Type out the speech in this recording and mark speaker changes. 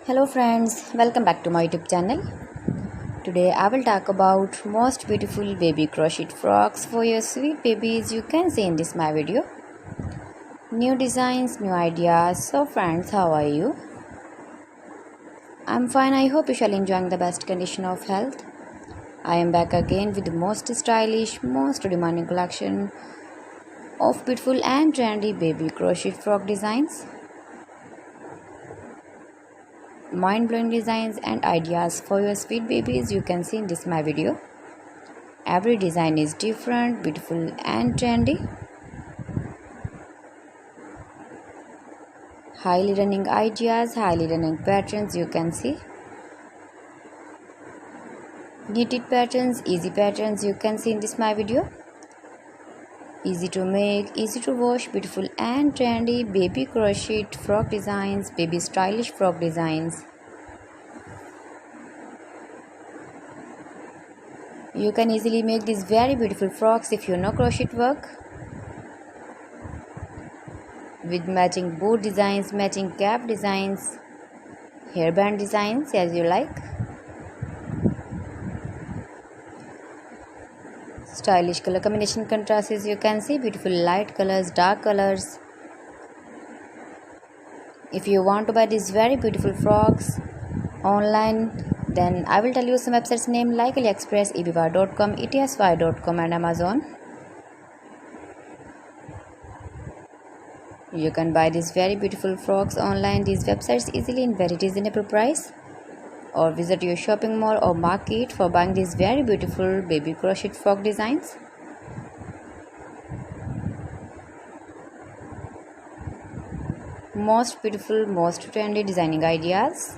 Speaker 1: Hello friends, welcome back to my YouTube channel. Today I will talk about most beautiful baby crochet frocks for your sweet babies. You can see in this my video. New designs, new ideas. So friends, how are you? I'm fine. I hope you shall enjoying the best condition of health. I am back again with the most stylish, most demanding collection of beautiful and trendy baby crochet frock designs. Mind-blowing designs and ideas for your sweet babies you can see in this my video. Every design is different, beautiful and trendy. Highly running ideas, highly running patterns you can see. Knitted patterns, easy patterns you can see in this my video. Easy to make, easy to wash, beautiful and trendy baby crochet frock designs, baby stylish frock designs. You can easily make these very beautiful frocks if you know crochet work. With matching boot designs, matching cap designs, hairband designs as you like. Stylish color combination contrasts you can see, beautiful light colors, dark colors. If you want to buy these very beautiful frocks online, then I will tell you some websites name like AliExpress, eBay.com, etsy.com and Amazon. You can buy these very beautiful frocks online, these websites easily in very reasonable price. Or visit your shopping mall or market for buying these very beautiful baby crochet frock designs. Most beautiful, most trendy designing ideas.